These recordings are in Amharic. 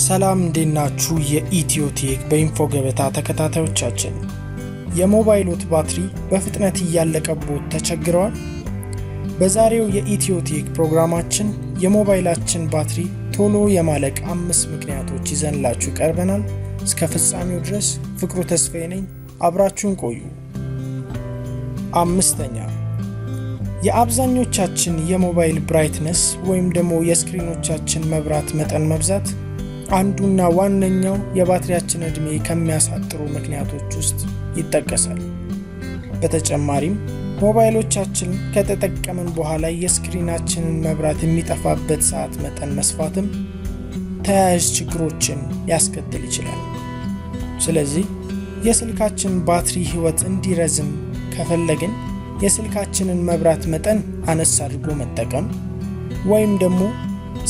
ሰላም እንዴናችሁ የኢትዮቴክ በኢንፎ ገበታ ተከታታዮቻችን። የሞባይሎት ባትሪ በፍጥነት እያለቀቦት ተቸግረዋል? በዛሬው የኢትዮቴክ ፕሮግራማችን የሞባይላችን ባትሪ ቶሎ የማለቅ 5 ምክንያቶች ይዘንላችሁ ቀርበናል። እስከ ፍጻሜው ድረስ ፍቅሩ ተስፋዬ ነኝ። አብራችሁን ቆዩ። 5ኛ የአብዛኞቻችን የሞባይል ብራይትነስ ወይም ደግሞ የስክሪኖቻችን መብራት መጠን መብዛት አንዱና ዋነኛው የባትሪያችን እድሜ ከሚያሳጥሩ ምክንያቶች ውስጥ ይጠቀሳል። በተጨማሪም ሞባይሎቻችን ከተጠቀምን በኋላ የስክሪናችንን መብራት የሚጠፋበት ሰዓት መጠን መስፋትም ተያያዥ ችግሮችን ሊያስከትል ይችላል። ስለዚህ የስልካችን ባትሪ ህይወት እንዲረዝም ከፈለግን የስልካችንን መብራት መጠን አነስ አድርጎ መጠቀም ወይም ደግሞ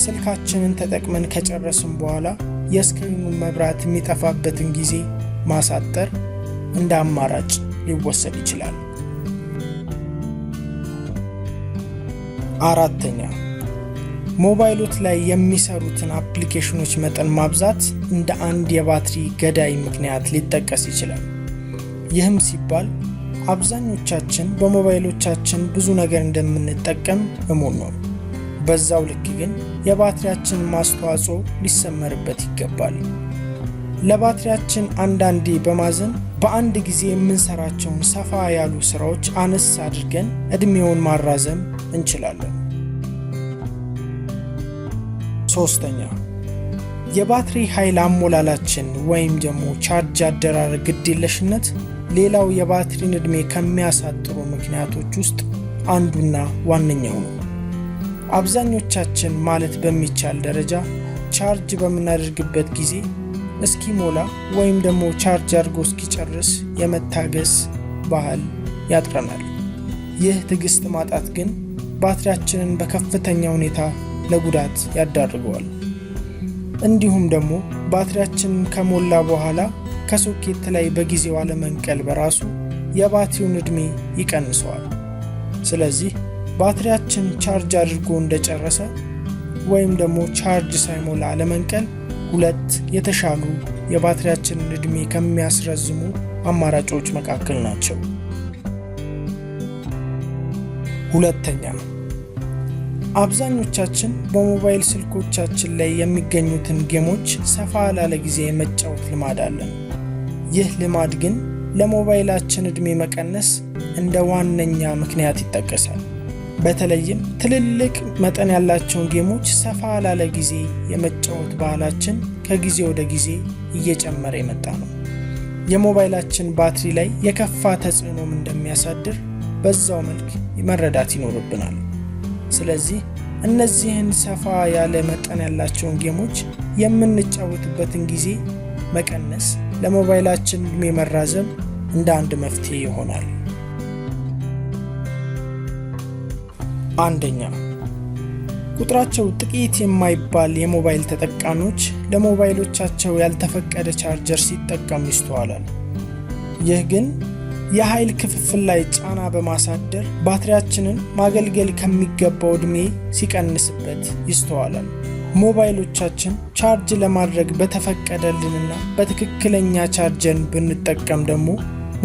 ስልካችንን ተጠቅመን ከጨረስን በኋላ የስክሪኑን መብራት የሚጠፋበትን ጊዜ ማሳጠር እንደ አማራጭ ሊወሰድ ይችላል። 4ኛ ሞባይሎት ላይ የሚሰሩትን አፕሊኬሽኖች መጠን ማብዛት እንደ አንድ የባትሪ ገዳይ ምክንያት ሊጠቀስ ይችላል። ይህም ሲባል አብዛኞቻችን በሞባይሎቻችን ብዙ ነገር እንደምንጠቀም እሙን ነው። በዛው ልክ ግን የባትሪያችን ማስተዋጽኦ ሊሰመርበት ይገባል። ለባትሪያችን አንዳንዴ በማዘን በአንድ ጊዜ የምንሰራቸውን ሰፋ ያሉ ስራዎች አነስ አድርገን እድሜውን ማራዘም እንችላለን። 3ኛ የባትሪ ኃይል አሞላላችን ወይም ደግሞ ቻርጅ አደራረግ ግዴለሽነት ሌላው የባትሪን እድሜ ከሚያሳጥሩ ምክንያቶች ውስጥ አንዱና ዋነኛው ነው። አብዛኞቻችን ማለት በሚቻል ደረጃ ቻርጅ በምናደርግበት ጊዜ እስኪሞላ ወይም ደግሞ ቻርጅ አድርጎ እስኪጨርስ የመታገስ ባህል ያጥረናል። ይህ ትዕግስት ማጣት ግን ባትሪያችንን በከፍተኛ ሁኔታ ለጉዳት ያዳርገዋል። እንዲሁም ደግሞ ባትሪያችንን ከሞላ በኋላ ከሶኬት ላይ በጊዜው አለመንቀል በራሱ የባትሪውን እድሜ ይቀንሰዋል። ስለዚህ ባትሪያችን ቻርጅ አድርጎ እንደጨረሰ ወይም ደግሞ ቻርጅ ሳይሞላ አለመንቀል ሁለት የተሻሉ የባትሪያችንን እድሜ ከሚያስረዝሙ አማራጮች መካከል ናቸው። 2ኛ አብዛኞቻችን በሞባይል ስልኮቻችን ላይ የሚገኙትን ጌሞች ሰፋ ላለ ጊዜ የመጫወት ልማድ አለን። ይህ ልማድ ግን ለሞባይላችን እድሜ መቀነስ እንደ ዋነኛ ምክንያት ይጠቀሳል። በተለይም ትልልቅ መጠን ያላቸውን ጌሞች ሰፋ ላለ ጊዜ የመጫወት ባህላችን ከጊዜ ወደ ጊዜ እየጨመረ የመጣ ነው። የሞባይላችን ባትሪ ላይ የከፋ ተጽዕኖም እንደሚያሳድር በዛው መልክ መረዳት ይኖርብናል። ስለዚህ እነዚህን ሰፋ ያለ መጠን ያላቸውን ጌሞች የምንጫወትበትን ጊዜ መቀነስ ለሞባይላችን እድሜ መራዘም እንደ አንድ መፍትሄ ይሆናል። 1ኛ ቁጥራቸው ጥቂት የማይባል የሞባይል ተጠቃሚዎች ለሞባይሎቻቸው ያልተፈቀደ ቻርጀር ሲጠቀሙ ይስተዋላል። ይህ ግን የኃይል ክፍፍል ላይ ጫና በማሳደር ባትሪያችንን ማገልገል ከሚገባው እድሜ ሲቀንስበት ይስተዋላል። ሞባይሎቻችን ቻርጅ ለማድረግ በተፈቀደልንና በትክክለኛ ቻርጀር ብንጠቀም ደግሞ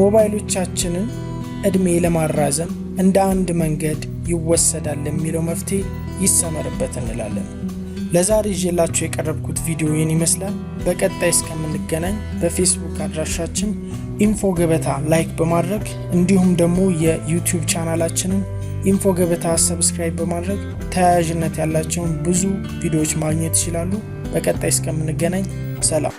ሞባይሎቻችንን እድሜ ለማራዘም እንደ አንድ መንገድ ይወሰዳል የሚለው መፍትሄ ይሰመርበት እንላለን። ለዛሬ ይዤላችሁ የቀረብኩት ቪዲዮ ይህን ይመስላል። በቀጣይ እስከምንገናኝ በፌስቡክ አድራሻችን ኢንፎ ገበታ ላይክ በማድረግ እንዲሁም ደግሞ የዩቲዩብ ቻናላችንን ኢንፎ ገበታ ሰብስክራይብ በማድረግ ተያያዥነት ያላቸውን ብዙ ቪዲዮዎች ማግኘት ይችላሉ። በቀጣይ እስከምንገናኝ ሰላም።